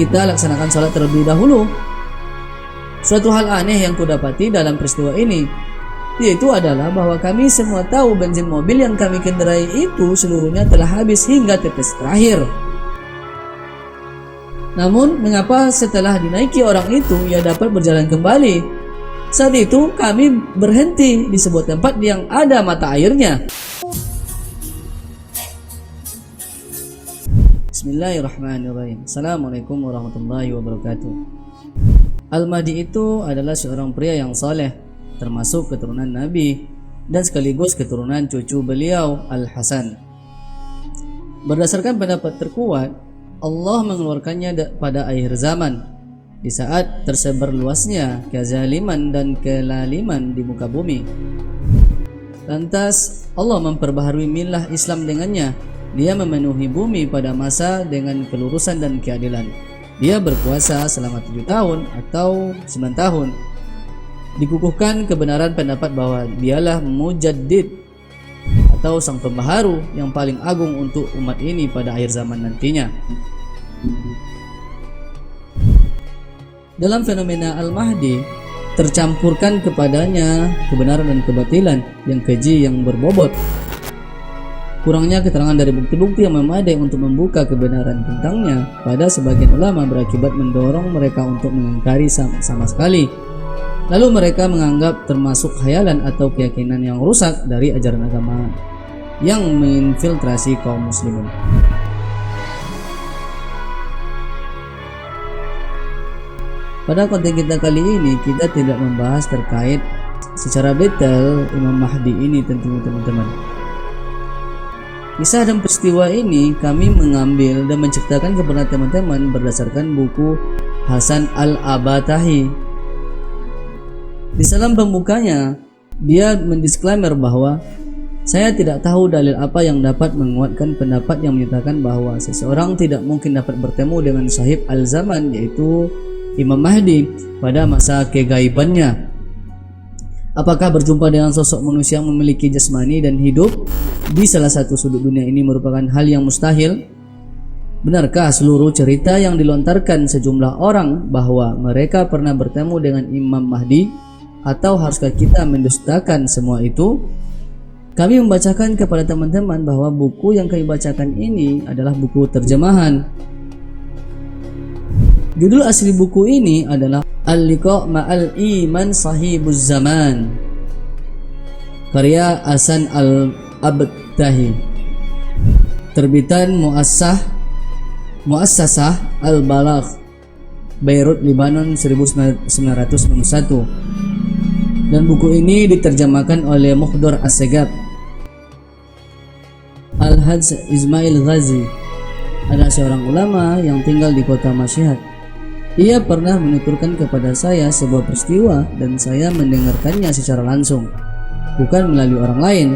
kita laksanakan sholat terlebih dahulu. Suatu hal aneh yang kudapati dalam peristiwa ini, yaitu adalah bahwa kami semua tahu bensin mobil yang kami kendarai itu seluruhnya telah habis hingga tetes terakhir. Namun, mengapa setelah dinaiki orang itu, ia dapat berjalan kembali? Saat itu, kami berhenti di sebuah tempat yang ada mata airnya. Bismillahirrahmanirrahim. Assalamualaikum warahmatullahi wabarakatuh. Al-Mahdi itu adalah seorang pria yang saleh, termasuk keturunan Nabi dan sekaligus keturunan cucu beliau Al-Hasan. Berdasarkan pendapat terkuat, Allah mengeluarkannya pada akhir zaman, di saat tersebar luasnya kezaliman dan kelaliman di muka bumi. Lantas Allah memperbaharui milah Islam dengannya. Dia memenuhi bumi pada masa dengan kelurusan dan keadilan. Dia berkuasa selama 7 tahun atau 9 tahun. Dikukuhkan kebenaran pendapat bahwa dialah Mujaddid atau sang pembaharu yang paling agung untuk umat ini pada akhir zaman nantinya. Dalam fenomena Al-Mahdi, tercampurkan kepadanya kebenaran dan kebatilan yang keji yang berbobot. Kurangnya keterangan dari bukti-bukti yang memadai untuk membuka kebenaran tentangnya pada sebagian ulama berakibat mendorong mereka untuk mengingkari sama sekali. Lalu mereka menganggap termasuk khayalan atau keyakinan yang rusak dari ajaran agama yang menginfiltrasi kaum muslimin. Pada konten kita kali ini, kita tidak membahas terkait secara detail Imam Mahdi ini tentunya teman-teman. Kisah dan peristiwa ini kami mengambil dan menceritakan kepada teman-teman berdasarkan buku Hasan Al-Abatahi. Di dalam pembukanya, dia mendisklaimer bahwa saya tidak tahu dalil apa yang dapat menguatkan pendapat yang menyatakan bahwa seseorang tidak mungkin dapat bertemu dengan sahib al-zaman, yaitu Imam Mahdi pada masa kegaibannya. Apakah berjumpa dengan sosok manusia yang memiliki jasmani dan hidup di salah satu sudut dunia ini merupakan hal yang mustahil? Benarkah seluruh cerita yang dilontarkan sejumlah orang bahwa mereka pernah bertemu dengan Imam Mahdi? Atau haruskah kita mendustakan semua itu? Kami membacakan kepada teman-teman bahwa buku yang kami bacakan ini adalah buku terjemahan. Judul asli buku ini adalah Al-Liqa' Ma'al Iman Sahibuz Zaman, karya Hasan Al-Abatahi, terbitan Muassasah Al-Balagh, Beirut, Lebanon 1991. Dan buku ini diterjemahkan oleh Mukhdar As-Segaf. Al-Hajj Ismail Ghazi adalah seorang ulama yang tinggal di kota Masyhad. Ia pernah menuturkan kepada saya sebuah peristiwa dan saya mendengarkannya secara langsung, bukan melalui orang lain.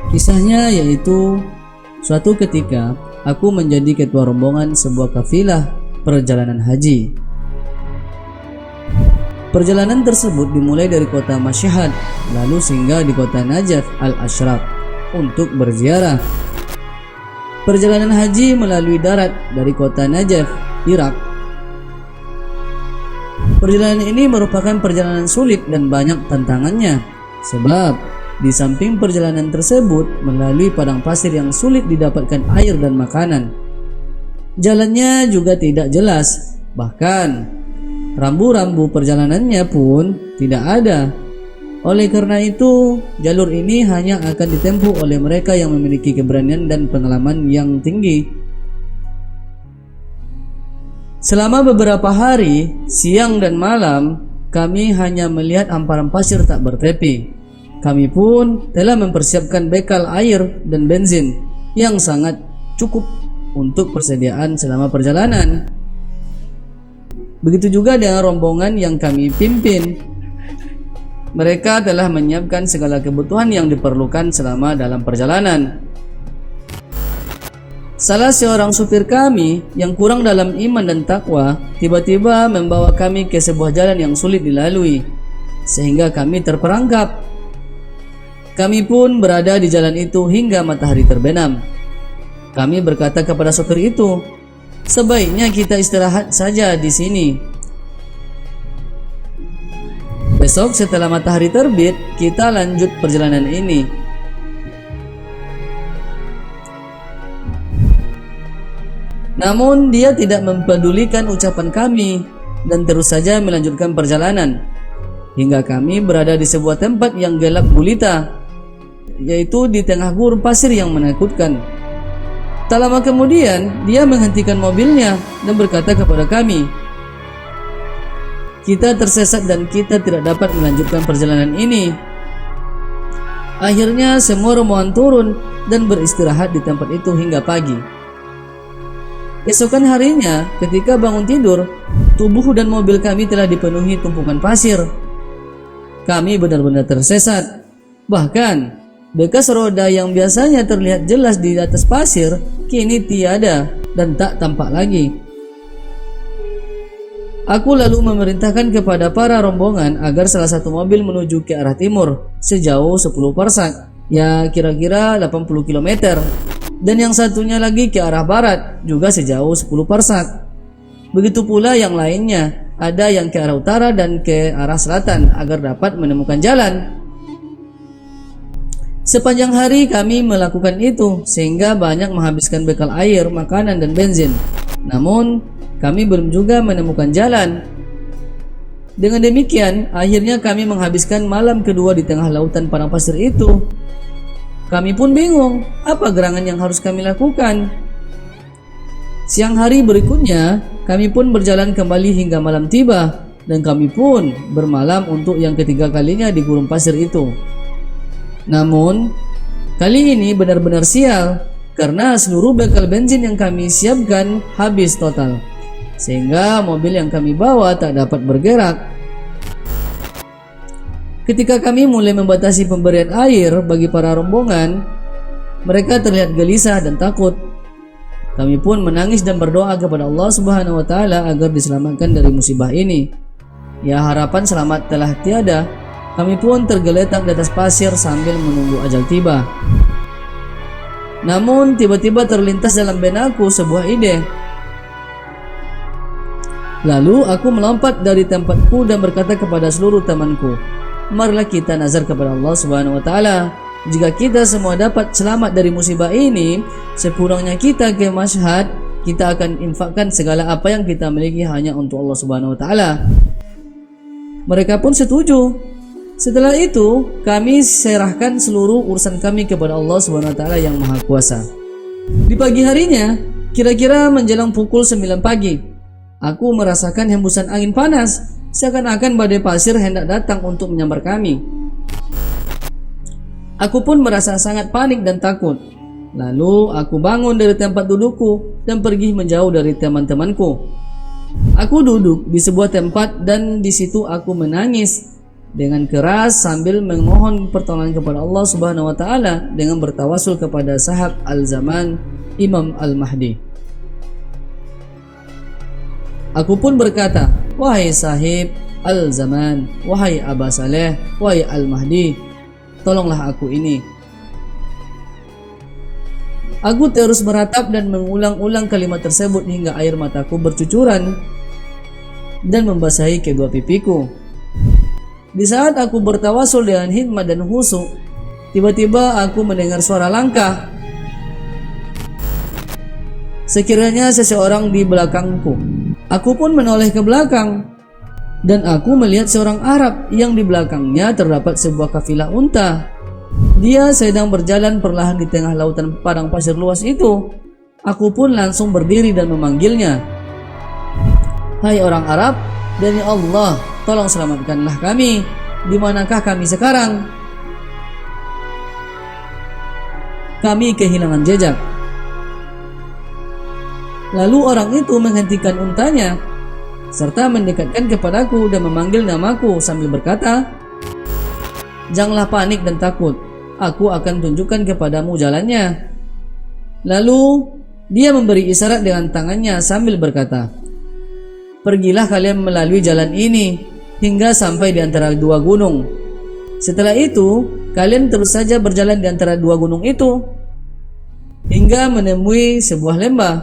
Kisahnya yaitu suatu ketika aku menjadi ketua rombongan sebuah kafilah perjalanan haji. Perjalanan tersebut dimulai dari kota Masyhad lalu singgah di kota Najaf Al-Ashraf untuk berziarah. Perjalanan haji melalui darat dari kota Najaf, Irak. Perjalanan ini merupakan perjalanan sulit dan banyak tantangannya, sebab di samping perjalanan tersebut melalui padang pasir yang sulit didapatkan air dan makanan. Jalannya juga tidak jelas, bahkan rambu-rambu perjalanannya pun tidak ada. Oleh karena itu, jalur ini hanya akan ditempuh oleh mereka yang memiliki keberanian dan pengalaman yang tinggi. Selama beberapa hari, siang dan malam, kami hanya melihat hamparan pasir tak bertepi. Kami pun telah mempersiapkan bekal air dan bensin yang sangat cukup untuk persediaan selama perjalanan. Begitu juga dengan rombongan yang kami pimpin. Mereka telah menyiapkan segala kebutuhan yang diperlukan selama dalam perjalanan. Salah seorang supir kami yang kurang dalam iman dan takwa tiba-tiba membawa kami ke sebuah jalan yang sulit dilalui, sehingga kami terperangkap. Kami pun berada di jalan itu hingga matahari terbenam. Kami berkata kepada supir itu, Sebaiknya kita istirahat saja di sini. Besok setelah matahari terbit, kita lanjut perjalanan ini. Namun dia tidak mempedulikan ucapan kami dan terus saja melanjutkan perjalanan hingga kami berada di sebuah tempat yang gelap gulita, yaitu di tengah gurun pasir yang menakutkan. Tak lama kemudian dia menghentikan mobilnya dan berkata kepada kami, "Kita tersesat dan kita tidak dapat melanjutkan perjalanan ini." Akhirnya semua rombongan turun dan beristirahat di tempat itu hingga pagi. Esokan harinya, ketika bangun tidur, tubuh dan mobil kami telah dipenuhi tumpukan pasir. Kami benar-benar tersesat. Bahkan, bekas roda yang biasanya terlihat jelas di atas pasir, kini tiada dan tak tampak lagi. Aku lalu memerintahkan kepada para rombongan agar salah satu mobil menuju ke arah timur sejauh 10 parsak, ya kira-kira 80 km. Dan yang satunya lagi ke arah barat juga sejauh 10 parsak. Begitu pula yang lainnya, ada yang ke arah utara dan ke arah selatan agar dapat menemukan jalan. Sepanjang hari kami melakukan itu sehingga banyak menghabiskan bekal air, makanan dan bensin. Namun kami belum juga menemukan jalan. Dengan demikian, akhirnya kami menghabiskan malam kedua di tengah lautan padang pasir itu. Kami pun bingung, apa gerangan yang harus kami lakukan. Siang hari berikutnya, kami pun berjalan kembali hingga malam tiba, dan kami pun bermalam untuk yang ketiga kalinya di gurun pasir itu. Namun, kali ini benar-benar sial, karena seluruh bekal bensin yang kami siapkan habis total, sehingga mobil yang kami bawa tak dapat bergerak. Ketika kami mulai membatasi pemberian air bagi para rombongan, mereka terlihat gelisah dan takut. Kami pun menangis dan berdoa kepada Allah Subhanahu wa taala agar diselamatkan dari musibah ini. Ya, harapan selamat telah tiada. Kami pun tergeletak di atas pasir sambil menunggu ajal tiba. Namun tiba-tiba terlintas dalam benakku sebuah ide. Lalu aku melompat dari tempatku dan berkata kepada seluruh temanku, "Marilah kita nazar kepada Allah Subhanahu wa taala. Jika kita semua dapat selamat dari musibah ini, sepulangnya kita ke Mashhad, kita akan infakkan segala apa yang kita miliki hanya untuk Allah Subhanahu wa taala." Mereka pun setuju. Setelah itu, kami serahkan seluruh urusan kami kepada Allah Subhanahu wa taala yang Maha Kuasa. Di pagi harinya, kira-kira menjelang pukul 9 pagi, aku merasakan hembusan angin panas, seakan-akan badai pasir hendak datang untuk menyambar kami. Aku pun merasa sangat panik dan takut. Lalu aku bangun dari tempat dudukku dan pergi menjauh dari teman-temanku. Aku duduk di sebuah tempat dan di situ aku menangis dengan keras sambil memohon pertolongan kepada Allah Subhanahu wa taala dengan bertawasul kepada sahab al-zaman Imam Al-Mahdi. Aku pun berkata, "Wahai sahib al-zaman, wahai Aba Saleh, wahai Al-Mahdi, tolonglah aku ini." Aku terus meratap dan mengulang-ulang kalimat tersebut hingga air mataku bercucuran dan membasahi kedua pipiku. Di saat aku bertawasul dengan hikmat dan khusyuk, tiba-tiba aku mendengar suara langkah. Sekiranya seseorang di belakangku. Aku pun menoleh ke belakang dan aku melihat seorang Arab yang di belakangnya terdapat sebuah kafilah unta. Dia sedang berjalan perlahan di tengah lautan padang pasir luas itu. Aku pun langsung berdiri dan memanggilnya, "Hai orang Arab, demi Allah, tolong selamatkanlah kami. Di manakah kami sekarang? Kami kehilangan jejak." Lalu orang itu menghentikan untanya serta mendekatkan kepadaku dan memanggil namaku sambil berkata, "Janganlah panik dan takut. Aku akan tunjukkan kepadamu jalannya." Lalu dia memberi isyarat dengan tangannya sambil berkata, "Pergilah kalian melalui jalan ini hingga sampai di antara dua gunung. Setelah itu, kalian terus saja berjalan di antara dua gunung itu hingga menemui sebuah lembah.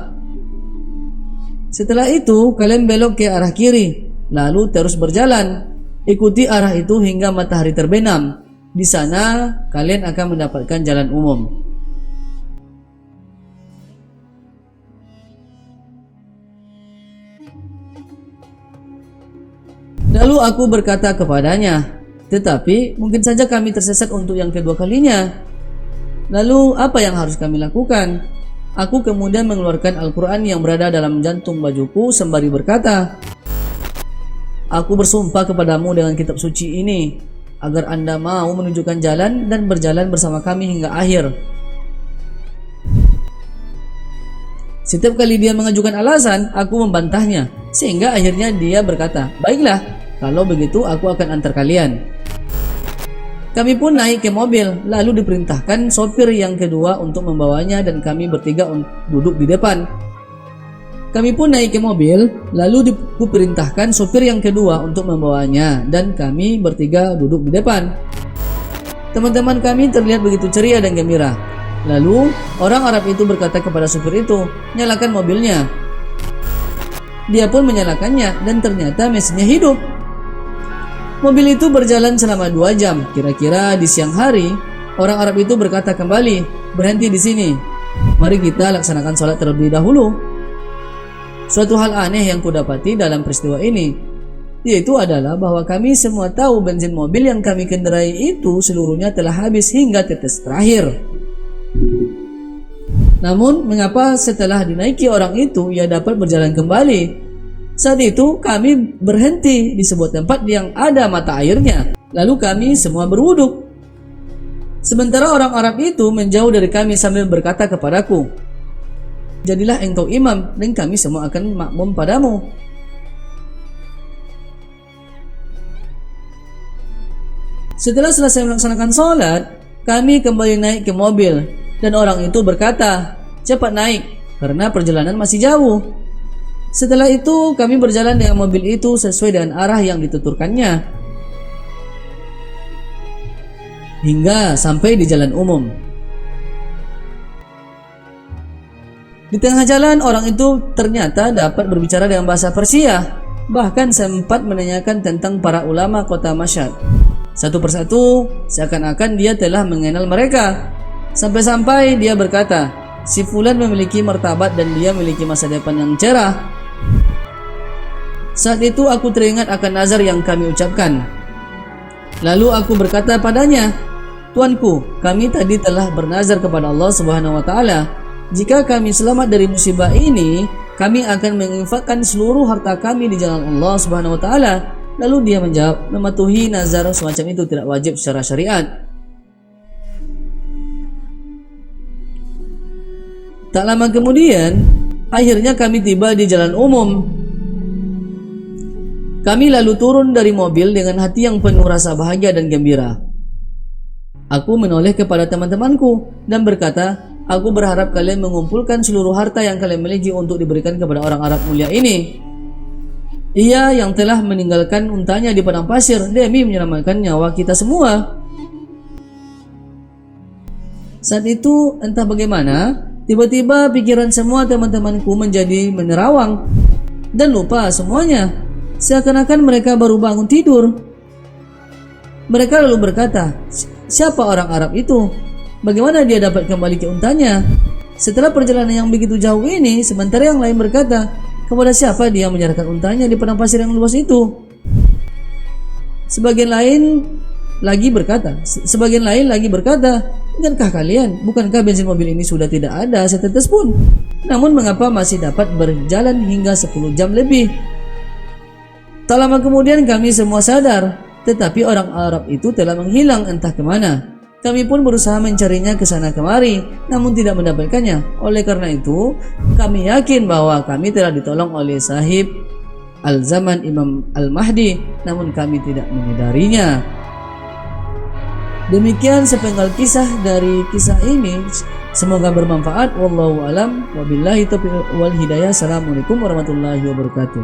Setelah itu kalian belok ke arah kiri, lalu terus berjalan. Ikuti arah itu hingga matahari terbenam. Di sana kalian akan mendapatkan jalan umum. Lalu aku berkata kepadanya, tetapi mungkin saja kami tersesat untuk yang kedua kalinya. Lalu apa yang harus kami lakukan? Aku kemudian mengeluarkan Al-Quran yang berada dalam jantung bajuku sembari berkata, aku bersumpah kepadamu dengan kitab suci ini, agar Anda mau menunjukkan jalan dan berjalan bersama kami hingga akhir. Setiap kali dia mengajukan alasan, aku membantahnya, sehingga akhirnya dia berkata, baiklah, kalau begitu aku akan antar kalian. Kami pun naik ke mobil, lalu diperintahkan sopir yang kedua untuk membawanya dan kami bertiga duduk di depan. Kami pun naik ke mobil, lalu diperintahkan sopir yang kedua untuk membawanya dan kami bertiga duduk di depan. Teman-teman kami terlihat begitu ceria dan gembira. Lalu orang Arab itu berkata kepada sopir itu, nyalakan mobilnya. Dia pun menyalakannya dan ternyata mesinnya hidup. Mobil itu berjalan selama 2 jam. Kira-kira di siang hari, orang Arab itu berkata kembali, berhenti di sini. Mari kita laksanakan sholat terlebih dahulu. Suatu hal aneh yang kudapati dalam peristiwa ini, yaitu adalah bahwa kami semua tahu bensin mobil yang kami kendarai itu seluruhnya telah habis hingga tetes terakhir. Namun, mengapa setelah dinaiki orang itu, ia dapat berjalan kembali? Saat itu kami berhenti di sebuah tempat yang ada mata airnya. Lalu kami semua berwuduk. Sementara orang Arab itu menjauh dari kami sambil berkata kepadaku, jadilah engkau imam dan kami semua akan makmum padamu. Setelah selesai melaksanakan sholat, kami kembali naik ke mobil dan orang itu berkata, cepat naik karena perjalanan masih jauh. Setelah itu kami berjalan dengan mobil itu sesuai dengan arah yang dituturkannya hingga sampai di jalan umum. Di tengah jalan orang itu ternyata dapat berbicara dengan bahasa Persia, bahkan sempat menanyakan tentang para ulama kota Mashhad. Satu persatu seakan-akan dia telah mengenal mereka. Sampai-sampai dia berkata, si fulan memiliki martabat dan dia memiliki masa depan yang cerah. Saat itu aku teringat akan nazar yang kami ucapkan. Lalu aku berkata padanya, Tuanku, kami tadi telah bernazar kepada Allah Subhanahu wa taala, jika kami selamat dari musibah ini, kami akan menginfakkan seluruh harta kami di jalan Allah Subhanahu wa taala. Lalu dia menjawab, mematuhi nazar semacam itu tidak wajib secara syariat. Tak lama kemudian, akhirnya kami tiba di jalan umum. Kami lalu turun dari mobil dengan hati yang penuh rasa bahagia dan gembira. Aku menoleh kepada teman-temanku dan berkata, aku berharap kalian mengumpulkan seluruh harta yang kalian miliki untuk diberikan kepada orang Arab mulia ini. Ia yang telah meninggalkan untanya di padang pasir demi menyelamatkan nyawa kita semua. Saat itu entah bagaimana, tiba-tiba pikiran semua teman-temanku menjadi menerawang dan lupa semuanya. Seakan-akan mereka baru bangun tidur. Mereka lalu berkata, siapa orang Arab itu? Bagaimana dia dapat kembali ke untanya? Setelah perjalanan yang begitu jauh ini, sementara yang lain berkata, kepada siapa dia menyerahkan untanya di padang pasir yang luas itu? Sebagian lain lagi berkata, ingatkah kalian, bukankah bensin mobil ini sudah tidak ada setetes pun? Namun mengapa masih dapat berjalan hingga 10 jam lebih? Tak lama kemudian kami semua sadar, tetapi orang Arab itu telah menghilang entah kemana. Kami pun berusaha mencarinya ke sana kemari, namun tidak mendapatkannya. Oleh karena itu, kami yakin bahwa kami telah ditolong oleh sahib Al-Zaman Imam Al-Mahdi, namun kami tidak menyadarinya. Demikian sepenggal kisah dari kisah ini. Semoga bermanfaat. Wallahu alam. Wabillahi taufiq wal hidayah. Assalamualaikum warahmatullahi wabarakatuh.